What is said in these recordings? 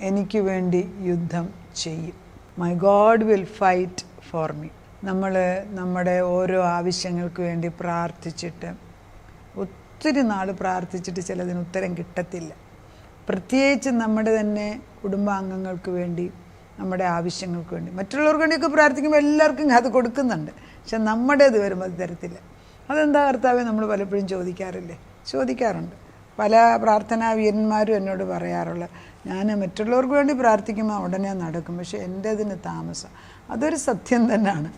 എനിക്ക് വേണ്ടി യുദ്ധം ചെയ്യും. My God will fight for me. നമ്മൾ നമ്മുടെ ഓരോ ആവശ്യങ്ങൾക്ക് വേണ്ടി പ്രാർത്ഥിച്ചിട്ട് ഒത്തിരി നാൾ പ്രാർത്ഥിച്ചിട്ട് ചിലതിന് ഉത്തരം കിട്ടത്തില്ല. പ്രത്യേകിച്ച് നമ്മുടെ തന്നെ കുടുംബാംഗങ്ങൾക്ക് വേണ്ടി, നമ്മുടെ ആവശ്യങ്ങൾക്ക് വേണ്ടി. മറ്റുള്ളവർക്ക് വേണ്ടിയൊക്കെ പ്രാർത്ഥിക്കുമ്പോൾ എല്ലാവർക്കും അത് കൊടുക്കുന്നുണ്ട്. പക്ഷെ നമ്മുടേത് വരുമ്പോൾ അത് തരത്തില്ല. അതെന്താ കർത്താവേ നമ്മൾ പലപ്പോഴും ചോദിക്കാറുണ്ട്. പല പ്രാർത്ഥനാവീരന്മാരും എന്നോട് പറയാറുള്ളത്, ഞാൻ മറ്റുള്ളവർക്ക് വേണ്ടി പ്രാർത്ഥിക്കുമ്പോൾ ഉടനെ നടക്കും, പക്ഷെ എൻ്റേതിന് താമസം. അതൊരു സത്യം തന്നെയാണ്.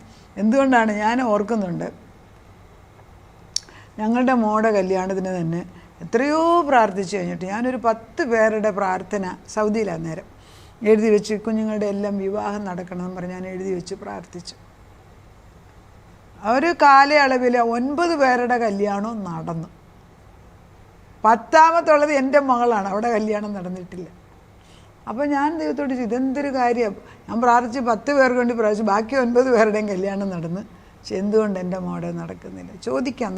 എന്തുകൊണ്ടാണ് ഞാൻ ഓർക്കുന്നുണ്ട്, ഞങ്ങളുടെ മോടെ കല്യാണത്തിന് തന്നെ എത്രയോ പ്രാർത്ഥിച്ചു കഴിഞ്ഞിട്ട് ഞാനൊരു 10 പേരുടെ പ്രാർത്ഥന സൗദിയിലാണ് നേരം എഴുതി വെച്ച്, കുഞ്ഞുങ്ങളുടെ എല്ലാം വിവാഹം നടക്കണമെന്ന് പറഞ്ഞ് ഞാൻ എഴുതി വെച്ച് പ്രാർത്ഥിച്ചു. ഒരു കാലയളവിൽ 9 പേരുടെ കല്യാണം നടന്നു. 10ാമത്തുള്ളത് എൻ്റെ മകളാണ്, അവിടെ കല്യാണം നടന്നിട്ടില്ല. അപ്പോൾ ഞാൻ ദൈവത്തോട് ചോദിച്ചു, ഇതെന്തൊരു കാര്യം. ഞാൻ പ്രാർത്ഥിച്ച് 10 പേർക്ക് വേണ്ടി പ്രാർത്ഥിച്ചു, ബാക്കി 9 പേരുടെയും കല്യാണം നടന്ന്. പക്ഷെ എന്തുകൊണ്ട് എൻ്റെ മോടെ നടക്കുന്നില്ല?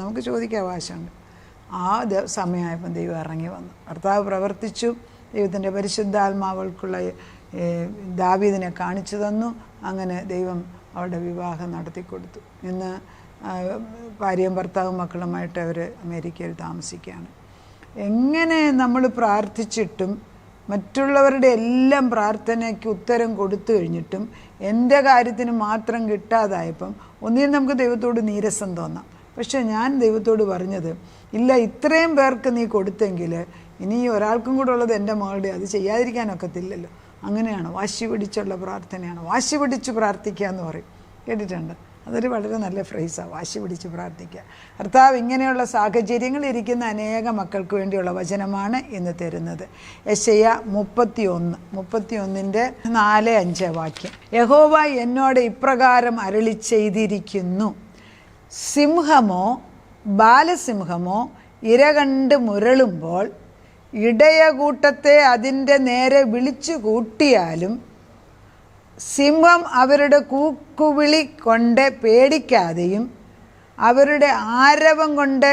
നമുക്ക് ചോദിക്കാൻ അവകാശമുണ്ട്. ആ സമയമായപ്പം ദൈവം ഇറങ്ങി വന്നു, കർത്താവ് പ്രവർത്തിച്ചു. ദൈവത്തിൻ്റെ പരിശുദ്ധാത്മാവൾക്കുള്ള ദാവീദിനെ കാണിച്ചു തന്നു. അങ്ങനെ ദൈവം അവരുടെ വിവാഹം നടത്തിക്കൊടുത്തു. ഇന്ന് ഭാര്യയും ഭർത്താവും മക്കളുമായിട്ട് അവർ അമേരിക്കയിൽ താമസിക്കുകയാണ്. എങ്ങനെ നമ്മൾ പ്രാർത്ഥിച്ചിട്ടും മറ്റുള്ളവരുടെ എല്ലാം പ്രാർത്ഥനയ്ക്ക് ഉത്തരം കൊടുത്തു കഴിഞ്ഞിട്ടും എൻ്റെ കാര്യത്തിന് മാത്രം കിട്ടാതായപ്പം ഒന്നിനും നമുക്ക് ദൈവത്തോട് നീരസം തോന്നാം. പക്ഷേ ഞാൻ ദൈവത്തോട് പറഞ്ഞത്, ഇല്ല, ഇത്രയും പേർക്ക് നീ കൊടുത്തെങ്കിൽ ഇനി ഒരാൾക്കും കൂടെ ഉള്ളത് എൻ്റെ മകളുടെ, അത് ചെയ്യാതിരിക്കാനൊക്കത്തില്ലല്ലോ. അങ്ങനെയാണ്, വാശി പിടിച്ചുള്ള പ്രാർത്ഥനയാണ്. വാശി പിടിച്ച് പ്രാർത്ഥിക്കുക എന്ന് പറയും, കേട്ടിട്ടുണ്ട്? അതൊരു വളരെ നല്ല ഫ്രേസാണ്, വാശി പിടിച്ച് പ്രാർത്ഥിക്കുക. കർത്താവ് ഇങ്ങനെയുള്ള സാഹചര്യങ്ങളിൽ ഇരിക്കുന്ന അനേക മക്കൾക്ക് വേണ്ടിയുള്ള വചനമാണ് ഇന്ന് തരുന്നത്. യെശയ്യാ 31:4, 5 വാക്യം. യഹോവ എന്നോട് ഇപ്രകാരം അരുളി ചെയ്തിരിക്കുന്നു, സിംഹമോ ബാലസിംഹമോ ഇര കണ്ട് മുരളുമ്പോൾ ഇടയകൂട്ടത്തെ അതിൻ്റെ നേരെ വിളിച്ചു കൂട്ടിയാലും സിംഹം അവരുടെ കൂക്കുവിളി കൊണ്ട് പേടിക്കാതെയും അവരുടെ ആരവം കൊണ്ട്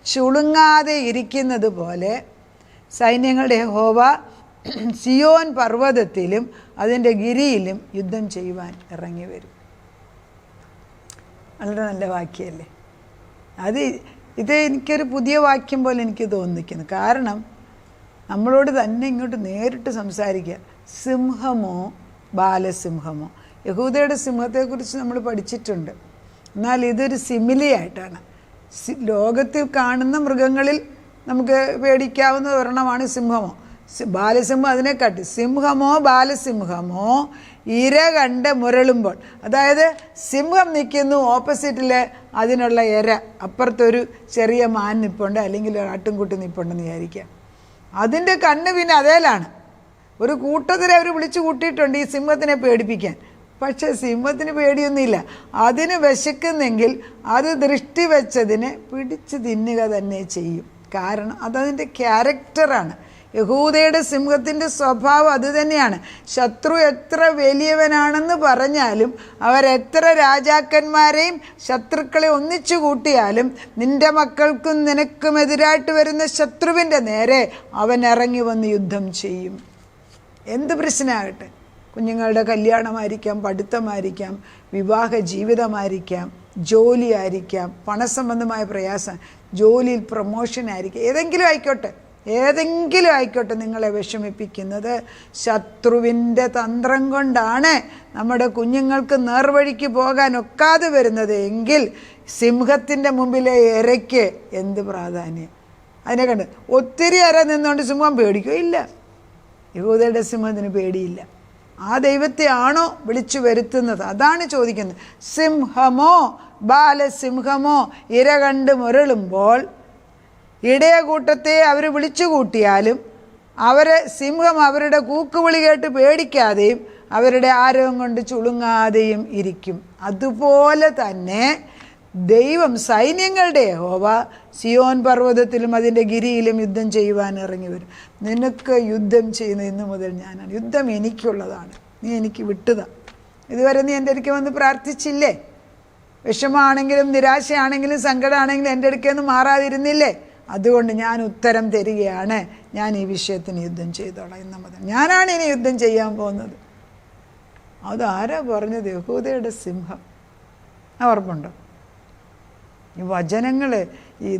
ചുളുങ്ങാതെ ഇരിക്കുന്നത് പോലെ സൈന്യങ്ങളുടെ യഹോവ സിയോൻ പർവ്വതത്തിലും അതിൻ്റെ ഗിരിയിലും യുദ്ധം ചെയ്യുവാൻ ഇറങ്ങി വരും. വളരെ നല്ല വാക്യമല്ലേ? ഇത് എനിക്കൊരു പുതിയ വാക്യം പോലെ എനിക്ക് തോന്നിക്കുന്നു. കാരണം നമ്മളോട് തന്നെ ഇങ്ങോട്ട് നേരിട്ട് സംസാരിക്കുക. സിംഹമോ ബാലസിംഹമോ? യഹൂദയുടെ സിംഹത്തെക്കുറിച്ച് നമ്മൾ പഠിച്ചിട്ടുണ്ട്. എന്നാൽ ഇതൊരു സിമിലിയായിട്ടാണ്. ലോകത്തിൽ കാണുന്ന മൃഗങ്ങളിൽ നമുക്ക് പേടിക്കാവുന്ന ഒരെണ്ണമാണ് സിംഹമോ. ബാലസിംഹം അതിനെക്കാട്ടി. സിംഹമോ ബാലസിംഹമോ ഇര കണ്ട് മുരളുമ്പോൾ, അതായത് സിംഹം നിൽക്കുന്നു, ഓപ്പോസിറ്റിൽ അതിനുള്ള ഇര, അപ്പുറത്തൊരു ചെറിയ മാൻ നിൽപ്പുണ്ട്, അല്ലെങ്കിൽ ഒരു ആട്ടുംകുട്ടി നിൽപ്പുണ്ടെന്ന് വിചാരിക്കാം. അതിൻ്റെ കണ്ണ് പിന്നെ അതേലാണ്. ഒരു കൂട്ടത്തിനെ അവർ വിളിച്ചു കൂട്ടിയിട്ടുണ്ട് ഈ സിംഹത്തിനെ പേടിപ്പിക്കാൻ. പക്ഷേ സിംഹത്തിന് പേടിയൊന്നുമില്ല. അതിന് വിശക്കുന്നെങ്കിൽ അത് ദൃഷ്ടി വെച്ചതിനെ പിടിച്ച് തിന്നുക തന്നെ ചെയ്യും. കാരണം അതതിൻ്റെ ക്യാരക്ടറാണ്. യഹൂദയുടെ സിംഹത്തിൻ്റെ സ്വഭാവം അത് തന്നെയാണ്. ശത്രു എത്ര വലിയവനാണെന്ന് പറഞ്ഞാലും, അവരെത്ര രാജാക്കന്മാരെയും ശത്രുക്കളെ ഒന്നിച്ചു കൂട്ടിയാലും, നിന്റെ മക്കൾക്കും നിനക്കും എതിരായിട്ട് വരുന്ന ശത്രുവിൻ്റെ നേരെ അവൻ ഇറങ്ങി വന്ന് യുദ്ധം ചെയ്യും. എന്ത് പ്രശ്നമാകട്ടെ, കുഞ്ഞുങ്ങളുടെ കല്യാണമായിരിക്കാം, പഠിത്തമായിരിക്കാം, വിവാഹ ജീവിതമായിരിക്കാം, ജോലിയായിരിക്കാം, പണസംബന്ധമായ പ്രയാസം, ജോലിയിൽ പ്രൊമോഷനായിരിക്കാം, ഏതെങ്കിലും ആയിക്കോട്ടെ നിങ്ങളെ വിഷമിപ്പിക്കുന്നത് ശത്രുവിൻ്റെ തന്ത്രം കൊണ്ടാണ് നമ്മുടെ കുഞ്ഞുങ്ങൾക്ക് നേർവഴിക്ക് പോകാൻ ഒക്കാതെ വരുന്നത് എങ്കിൽ സിംഹത്തിൻ്റെ മുമ്പിലെ ഇരയ്ക്ക് എന്ത് പ്രാധാന്യം? അതിനെ കണ്ട് ഒത്തിരി ഇര നിന്നുകൊണ്ട് സിംഹം പേടിക്കോ? ഇല്ല. യഹൂദയുടെ സിംഹത്തിന് പേടിയില്ല. ആ ദൈവത്തെ ആണോ വിളിച്ചു വരുത്തുന്നത്? അതാണ് ചോദിക്കുന്നത്. സിംഹമോ ബാലസിംഹമോ ഇര കണ്ട് മുരളുമ്പോൾ ഇടയകൂട്ടത്തെ അവർ വിളിച്ചു കൂട്ടിയാലും സിംഹം അവരുടെ കൂക്കുവിളി കേട്ട് പേടിക്കാതെയും അവരുടെ ആരവം കൊണ്ട് ചുളുങ്ങാതെയും ഇരിക്കും. അതുപോലെ തന്നെ ദൈവം സൈന്യങ്ങളുടെ യഹോവ സിയോൻ പർവ്വതത്തിലും അതിൻ്റെ ഗിരിയിലും യുദ്ധം ചെയ്യുവാൻ ഇറങ്ങി വരും. നിനക്ക് യുദ്ധം ചെയ്യുന്ന ഇന്നു മുതൽ ഞാനാണ്. യുദ്ധം എനിക്കുള്ളതാണ്, നീ എനിക്ക് വിട്ടുതാ. ഇതുവരെ നീ എൻ്റെ അടുക്കൽ വന്ന് പ്രാർത്ഥിച്ചില്ലേ? വിഷമമാണെങ്കിലും നിരാശയാണെങ്കിലും സങ്കടമാണെങ്കിലും എൻ്റെ അടുക്കൽ നിന്ന് മാറാതിരുന്നില്ലേ? അതുകൊണ്ട് ഞാൻ ഉത്തരം തരികയാണ്. ഞാൻ ഈ വിഷയത്തിന് യുദ്ധം ചെയ്തോളാം എന്ന് പറഞ്ഞു. ഞാനാണ് ഇനി യുദ്ധം ചെയ്യാൻ പോകുന്നത്. അതാരാ പറഞ്ഞത്? യഹൂദയുടെ സിംഹം. ഓർമ്മുണ്ടോ? ഈ വചനങ്ങൾ,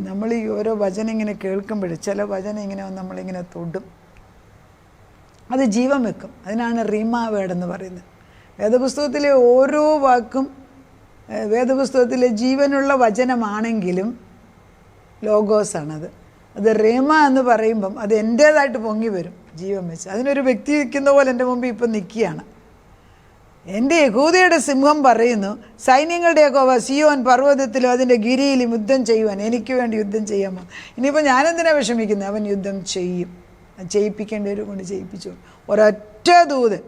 നമ്മൾ ഈ ഓരോ വചനം ഇങ്ങനെ കേൾക്കുമ്പോൾ ചില വചനം ഇങ്ങനെ നമ്മളിങ്ങനെ തൊടും, അത് ജീവൻ വെക്കും. അതിനാണ് റീമാ വേർഡ് എന്ന് പറയുന്നത്. വേദപുസ്തകത്തിലെ ഓരോ വാക്കും വേദപുസ്തകത്തിലെ ജീവനുള്ള വചനമാണെങ്കിലും ലോഗോസാണത്. അത് റേമ എന്ന് പറയുമ്പം അത് എൻ്റേതായിട്ട് പൊങ്ങി വരും ജീവൻ വെച്ച്. അതിനൊരു വ്യക്തി നിൽക്കുന്ന പോലെ എൻ്റെ മുമ്പിൽ ഇപ്പം നിൽക്കുകയാണ്. എൻ്റെ യഹൂദയുടെ സിംഹം പറയുന്നു, സൈന്യങ്ങളുടെ യഹോവ സിയോൻ പർവ്വതത്തിലും അതിൻ്റെ ഗിരിയിലും യുദ്ധം ചെയ്യുവാൻ എനിക്ക് വേണ്ടി യുദ്ധം ചെയ്യാമോ. ഇനിയിപ്പോൾ ഞാനെന്തിനാണ് വിഷമിക്കുന്നത്? അവൻ യുദ്ധം ചെയ്യും. ചെയ്യിപ്പിക്കേണ്ടവരും കൊണ്ട് ചെയ്യിപ്പിച്ചു. ഒരൊറ്റ ദൂതൻ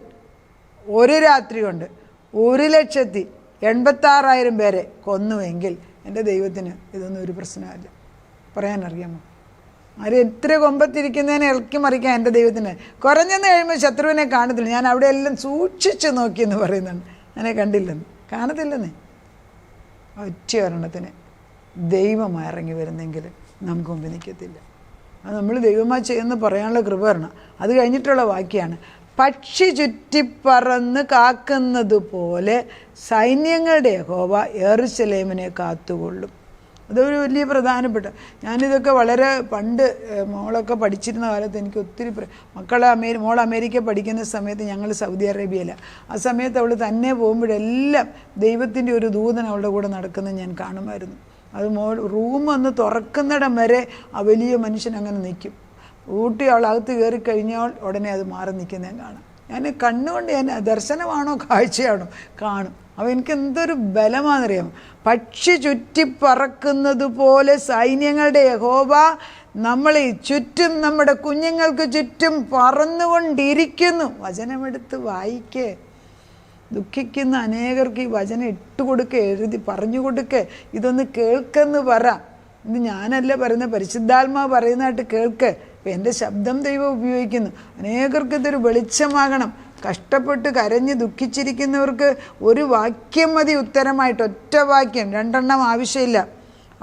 ഒരു രാത്രി കൊണ്ട് 1,86,000 പേരെ കൊന്നുവെങ്കിൽ എൻ്റെ ദൈവത്തിന് ഇതൊന്നും ഒരു പ്രശ്നമല്ല. പറയാനറിയാമോ? ആരും എത്ര കൊമ്പത്തിരിക്കുന്നതിനെ ഇളക്കി മറിക്കാൻ എൻ്റെ ദൈവത്തിന് കുറഞ്ഞെന്ന് കഴിയുമ്പോൾ ശത്രുവിനെ കാണത്തില്ല. ഞാൻ അവിടെ എല്ലാം സൂക്ഷിച്ച് നോക്കിയെന്ന് പറയുന്നുണ്ട്. അങ്ങനെ കണ്ടില്ലെന്ന്, കാണത്തില്ലെന്നേ. ഒറ്റ ഒരെണ്ണത്തിന് ദൈവം ഇറങ്ങി വരുന്നെങ്കിൽ നമുക്ക് മുമ്പ് നിൽക്കത്തില്ല. അത് നമ്മൾ ദൈവമായി ചെയ്യുന്ന പറയാനുള്ള കൃപ വരണം. അത് കഴിഞ്ഞിട്ടുള്ള വാക്യാണ്, പക്ഷി ചുറ്റിപ്പറന്ന് കാക്കുന്നത് പോലെ സൈന്യങ്ങളുടെ യഹോവ യെരൂശലേമിനെ കാത്തുകൊള്ളും. അതൊരു വലിയ പ്രധാനപ്പെട്ട, ഞാനിതൊക്കെ വളരെ പണ്ട് മോളൊക്കെ പഠിച്ചിരുന്ന കാലത്ത് എനിക്ക് ഒത്തിരി മോൾ അമേരിക്ക പഠിക്കുന്ന സമയത്ത് ഞങ്ങൾ സൗദി അറേബ്യയിലാണ്. ആ സമയത്ത് അവൾ തന്നെ പോകുമ്പോഴെല്ലാം ദൈവത്തിൻ്റെ ഒരു ദൂതൻ അവളുടെ കൂടെ നടക്കുന്നത് ഞാൻ കാണുമായിരുന്നു. അത് റൂം ഒന്ന് തുറക്കുന്നിടം വരെ ആ വലിയ മനുഷ്യൻ അങ്ങനെ നിൽക്കും. ഊട്ടി അവളകത്ത് കയറി കഴിഞ്ഞാൽ ഉടനെ അത് മാറി നിൽക്കുന്നത് കാണാം. ഞാൻ കണ്ണുകൊണ്ട് ഞാൻ ദർശനമാണോ കാഴ്ചയാണോ കാണും. അപ്പോൾ എനിക്ക് എന്തൊരു ബലമാണെന്നറിയാമോ? പക്ഷി ചുറ്റിപ്പറക്കുന്നത് പോലെ സൈന്യങ്ങളുടെ യഹോവ നമ്മളെ ചുറ്റും, നമ്മുടെ കുഞ്ഞുങ്ങൾക്ക് ചുറ്റും പറന്നുകൊണ്ടിരിക്കുന്നു. വചനമെടുത്ത് വായിക്കേ. ദുഃഖിക്കുന്ന അനേകർക്ക് ഈ വചനം ഇട്ടുകൊടുക്കുക, എഴുതി പറഞ്ഞു കൊടുക്കുക. ഇതൊന്ന് കേൾക്കെന്ന് പറ. ഇത് ഞാനല്ല പറയുന്നത്, പരിശുദ്ധാത്മാവ് പറയുന്നതായിട്ട് കേൾക്ക്. അപ്പം എൻ്റെ ശബ്ദം ദൈവം ഉപയോഗിക്കുന്നു. അനേകർക്ക് ഇതൊരു വെളിച്ചമാകണം. കഷ്ടപ്പെട്ട് കരഞ്ഞ് ദുഃഖിച്ചിരിക്കുന്നവർക്ക് ഒരു വാക്യം മതി ഉത്തരമായിട്ട്. ഒറ്റ വാക്യം, 2 ആവശ്യമില്ല.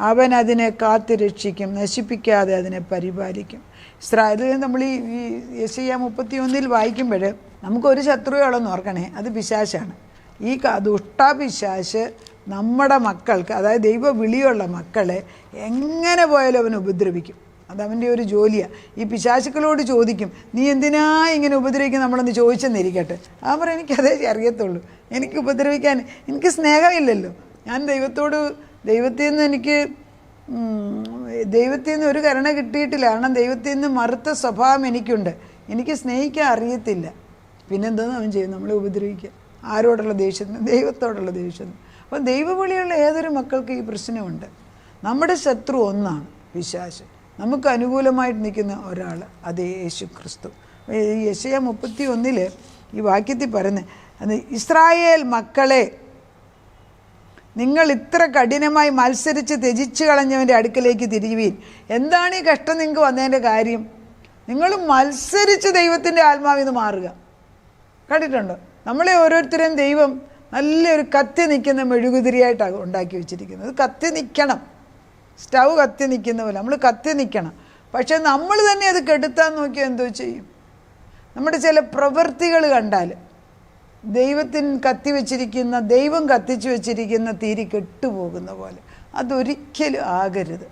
അവൻ അതിനെ കാത്തു രക്ഷിക്കും, നശിപ്പിക്കാതെ അതിനെ പരിപാലിക്കും. ഇസ്രായേൽ നമ്മൾ ഈ യെശയ്യാ 31 വായിക്കുമ്പോൾ നമുക്കൊരു ശത്രുവാണെന്ന് ഓർക്കണേ, അത് പിശാശാണ്. ഈ ദുഷ്ടപിശാശ് നമ്മുടെ മക്കൾക്ക്, അതായത് ദൈവ വിളിയുള്ള മക്കളെ എങ്ങനെ പോയാലും അവൻ ഉപദ്രവിക്കും. അതവൻ്റെ ഒരു ജോലിയാണ്. ഈ പിശാചുക്കളോട് ചോദിക്കും, നീ എന്തിനാ ഇങ്ങനെ ഉപദ്രവിക്കും നമ്മളൊന്ന് ചോദിച്ചെന്നിരിക്കട്ടെ. അവൻ പറയും, എനിക്കതേ അറിയത്തുള്ളൂ, എനിക്ക് ഉപദ്രവിക്കാൻ എനിക്ക് സ്നേഹമില്ലല്ലോ. ഞാൻ ദൈവത്തിൽ നിന്ന് ഒരു കരുണ കിട്ടിയിട്ടില്ല. കാരണം ദൈവത്തിൽ നിന്ന് മറുത്ത സ്വഭാവം എനിക്കുണ്ട്. എനിക്ക് സ്നേഹിക്കാൻ അറിയത്തില്ല. പിന്നെന്താന്ന് അവൻ ചെയ്യും? നമ്മളെ ഉപദ്രവിക്കുക. ആരോടുള്ള ദേഷ്യത്തിന്? ദൈവത്തോടുള്ള ദേഷ്യത്തിന്. അപ്പം ദൈവവിളിയുള്ള ഏതൊരു മക്കൾക്ക് ഈ പ്രശ്നമുണ്ട്. നമ്മുടെ ശത്രു ഒന്നാണ്, പിശാച്. നമുക്ക് അനുകൂലമായിട്ട് നിൽക്കുന്ന ഒരാൾ, അത് യേശു ക്രിസ്തു. യെശയ്യാ 31 ഈ വാക്യത്തിൽ പറയുന്നത്, അത് ഇസ്രായേൽ മക്കളെ, നിങ്ങൾ ഇത്ര കഠിനമായി മത്സരിച്ച് ത്യജിച്ചു കളഞ്ഞവൻ്റെ അടുക്കലേക്ക് തിരിയുവീൻ. എന്താണ് ഈ കഷ്ടം നിങ്ങൾക്ക് വന്നതിൻ്റെ കാര്യം? നിങ്ങൾ മത്സരിച്ച് ദൈവത്തിൻ്റെ ആത്മാവിൽ നിന്ന് മാറുക. കണ്ടിട്ടുണ്ടോ? നമ്മളെ ഓരോരുത്തരെയും ദൈവം നല്ലൊരു കത്തി നിൽക്കുന്ന മെഴുകുതിരിയായിട്ടാണ് ഉണ്ടാക്കി വെച്ചിരിക്കുന്നത്. അത് കത്തി നിൽക്കണം. സ്റ്റൗ കത്തി നിൽക്കുന്ന പോലെ നമ്മൾ കത്തി നിൽക്കണം. പക്ഷെ നമ്മൾ തന്നെ അത് കെടുത്താൻ നോക്കിയാൽ എന്തോ ചെയ്യും? നമ്മുടെ ചില പ്രവൃത്തികൾ കണ്ടാൽ ദൈവം കത്തിച്ചു വെച്ചിരിക്കുന്ന തീരി കെട്ടുപോകുന്ന പോലെ. അതൊരിക്കലും ആകരുത്.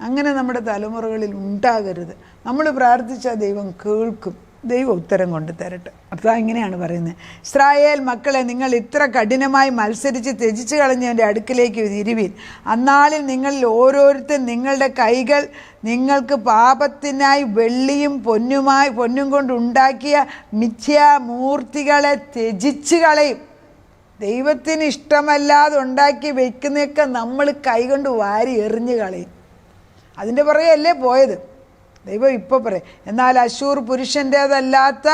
അങ്ങനെ നമ്മുടെ തലമുറകളിൽ ഉണ്ടാകരുത്. നമ്മൾ പ്രാർത്ഥിച്ചാൽ ദൈവം കേൾക്കും. ദൈവം ഉത്തരം കൊണ്ട് തരട്ടെ. അപ്പോൾ ഇങ്ങനെയാണ് പറയുന്നത്, ഇസ്രായേൽ മക്കളെ, നിങ്ങൾ ഇത്ര കഠിനമായി മത്സരിച്ച് ത്യജിച്ചു കളഞ്ഞവൻ്റെ അടുക്കിലേക്ക് തിരുവീൻ. അന്നാളിൽ നിങ്ങളിൽ ഓരോരുത്തർ നിങ്ങളുടെ കൈകൾ നിങ്ങൾക്ക് പാപത്തിനായി വെള്ളിയും പൊന്നും കൊണ്ടുണ്ടാക്കിയ മിഥ്യാമൂർത്തികളെ ത്യജിച്ചു കളയും. ദൈവത്തിന് ഇഷ്ടമല്ലാതെ ഉണ്ടാക്കി വെക്കുന്നതൊക്കെ നമ്മൾ കൈകൊണ്ട് വാരി എറിഞ്ഞു കളയും. അതിൻ്റെ പുറകെയല്ലേ പോയത്? ദൈവം ഇപ്പോൾ പറയും, എന്നാൽ അശൂർ പുരുഷൻ്റേതല്ലാത്ത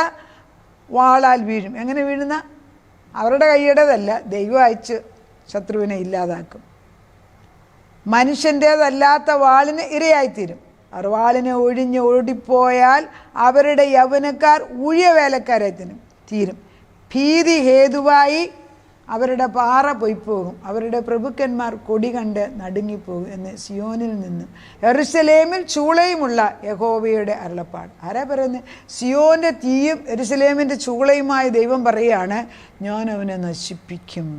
വാളാൽ വീഴും. എങ്ങനെ വീഴുന്ന? അവരുടെ കൈയുടേതല്ല, ദൈവം അയച്ച് ശത്രുവിനെ ഇല്ലാതാക്കും. മനുഷ്യൻ്റേതല്ലാത്ത വാളിന് ഇരയായിത്തീരും. അവർ വാളിനെ ഒഴിഞ്ഞ് ഓടിപ്പോയാൽ അവരുടെ യൗവനക്കാർ ഊഴിയ വേലക്കാരായി തീരും. ഭീതി ഹേതുവായി അവരുടെ പാറ പൊയ്പോകും, അവരുടെ പ്രഭുക്കന്മാർ കൊടി കണ്ട് നടുങ്ങിപ്പോകും എന്ന് സിയോനിൽ നിന്നും യെരുശലേമിൽ ചൂളയുമുള്ള യഹോവയുടെ അരുളപ്പാട്. ആരാ പറയുന്നത്? സിയോൻ്റെ തീയും യെരുശലേമിൻ്റെ ചൂളയുമായ ദൈവം പറയുകയാണ്, ഞാൻ അവനെ നശിപ്പിക്കും,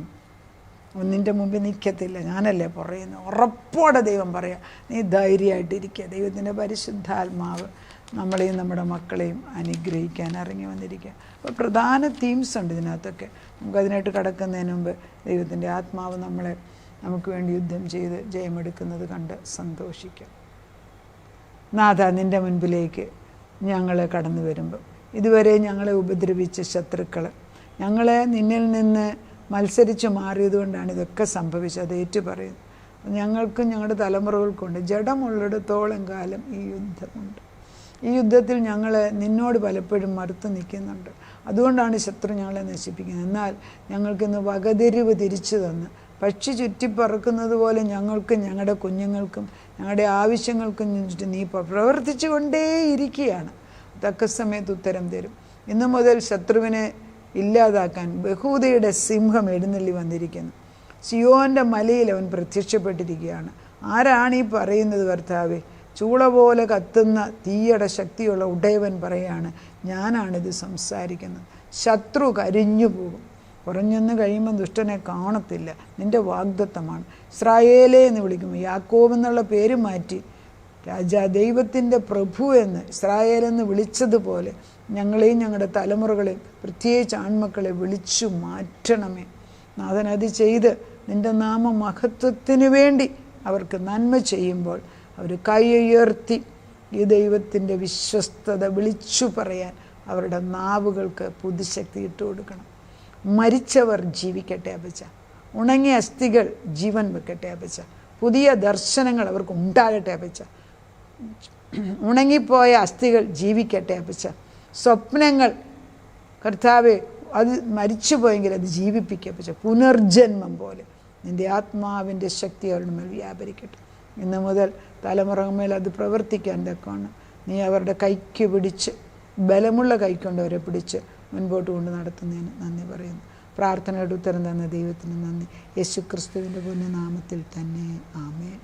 നിൻ്റെ മുമ്പിൽ നിൽക്കത്തില്ല, ഞാനല്ലേ പറയുന്നു. ഉറപ്പോടെ ദൈവം പറയാം, നീ ധൈര്യമായിട്ടിരിക്കുക. ദൈവത്തിൻ്റെ പരിശുദ്ധാത്മാവ് നമ്മളെയും നമ്മുടെ മക്കളെയും അനുഗ്രഹിക്കാൻ ഇറങ്ങി വന്നിരിക്കുക. അപ്പോൾ പ്രധാന തീംസ് ഉണ്ട് ഇതിനകത്തൊക്കെ. നമുക്കതിനായിട്ട് കടക്കുന്നതിന് മുമ്പ് ദൈവത്തിൻ്റെ ആത്മാവ് നമുക്ക് വേണ്ടി യുദ്ധം ചെയ്ത് ജയമെടുക്കുന്നത് കണ്ട് സന്തോഷിക്കാം. നാഥ, നിൻ്റെ മുൻപിലേക്ക് ഞങ്ങൾ കടന്നു വരുമ്പോൾ ഇതുവരെ ഞങ്ങളെ ഉപദ്രവിച്ച ശത്രുക്കൾ, ഞങ്ങളെ നിന്നിൽ നിന്ന് മത്സരിച്ച് മാറിയതുകൊണ്ടാണ് ഇതൊക്കെ സംഭവിച്ചത്. അത് ഏറ്റുപറയുന്നു. ഞങ്ങൾക്കും ഞങ്ങളുടെ തലമുറകൾക്കുണ്ട് ജഡമുള്ളിടത്തോളം കാലം ഈ യുദ്ധമുണ്ട്. ഈ യുദ്ധത്തിൽ ഞങ്ങൾ നിന്നോട് പലപ്പോഴും മറുത്ത് നിൽക്കുന്നുണ്ട്. അതുകൊണ്ടാണ് ശത്രു ഞങ്ങളെ നശിപ്പിക്കുന്നത്. എന്നാൽ ഞങ്ങൾക്കിന്ന് വകതിരിവ് തിരിച്ചു തന്ന് പക്ഷി ചുറ്റിപ്പറക്കുന്നത് പോലെ ഞങ്ങൾക്കും ഞങ്ങളുടെ കുഞ്ഞുങ്ങൾക്കും ഞങ്ങളുടെ ആവശ്യങ്ങൾക്കും നീ പ്രവർത്തിച്ചു കൊണ്ടേയിരിക്കുകയാണ്. തക്ക സമയത്ത് ഉത്തരം തരും. ഇന്നു മുതൽ ശത്രുവിനെ ഇല്ലാതാക്കാൻ ബഹൂദയുടെ സിംഹം എഴുന്നള്ളി വന്നിരിക്കുന്നു. സിയോൻ്റെ മലയിൽ അവൻ പ്രത്യക്ഷപ്പെട്ടിരിക്കുകയാണ്. ആരാണ് ഈ പറയുന്നത് കർത്താവേ? ചൂള പോലെ കത്തുന്ന തീയുടെ ശക്തിയുള്ള ഉടയവൻ പറയാണ്, ഞാനാണിത് സംസാരിക്കുന്നത്. ശത്രു കരിഞ്ഞു പോകും. കുറഞ്ഞൊന്ന് കഴിയുമ്പോൾ ദുഷ്ടനെ കാണത്തില്ല. നിൻ്റെ വാഗ്ദത്തമാണ്. ഇസ്രായേലേ എന്ന് വിളിക്കുമ്പോൾ യാക്കോബ് എന്നുള്ള പേര് മാറ്റി ദൈവത്തിൻ്റെ പ്രഭു എന്ന് ഇസ്രായേലെന്ന് വിളിച്ചതുപോലെ ഞങ്ങളെയും ഞങ്ങളുടെ തലമുറകളെയും പ്രത്യേകിച്ച് ആൺമക്കളെ വിളിച്ചു മാറ്റണമേ. നാഥൻ അത് ചെയ്ത് നിൻ്റെ നാമ മഹത്വത്തിന് വേണ്ടി അവർക്ക് നന്മ ചെയ്യുമ്പോൾ അവർ കൈ ഉയർത്തി ഈ ദൈവത്തിൻ്റെ വിശ്വസ്തത വിളിച്ചു പറയാൻ അവരുടെ നാവുകൾക്ക് പുതുശക്തി ഇട്ട് കൊടുക്കണം. മരിച്ചവർ ജീവിക്കട്ടെ അപ്പച്ച. ഉണങ്ങിയ അസ്ഥികൾ ജീവൻ വെക്കട്ടെ അപ്പച്ച. പുതിയ ദർശനങ്ങൾ അവർക്ക് ഉണ്ടാകട്ടെ അപ്പച്ച. ഉണങ്ങിപ്പോയ അസ്ഥികൾ ജീവിക്കട്ടെ അപ്പച്ച. സ്വപ്നങ്ങൾ കർത്താവെ അത് മരിച്ചു പോയെങ്കിൽ അത് ജീവിപ്പിക്കുക അപ്പച്ച. പുനർജന്മം പോലെ നിൻ്റെ ആത്മാവിൻ്റെ ശക്തി അവരുടെ മേൽ വ്യാപരിക്കട്ടെ. ഇന്ന് മുതൽ തലമുറമേൽ അത് പ്രവർത്തിക്കാൻ തക്കമാണ് നീ അവരുടെ കൈക്ക് പിടിച്ച്, ബലമുള്ള കൈക്കൊണ്ട് അവരെ പിടിച്ച് മുൻപോട്ട് കൊണ്ട് നടത്തുന്നതിന് നന്ദി പറയുന്നു. പ്രാർത്ഥനയുടെ ഉത്തരം തന്ന ദൈവത്തിന് നന്ദി. യേശു ക്രിസ്തുവിൻ്റെ പുണ്യനാമത്തിൽ തന്നെ ആമേൻ.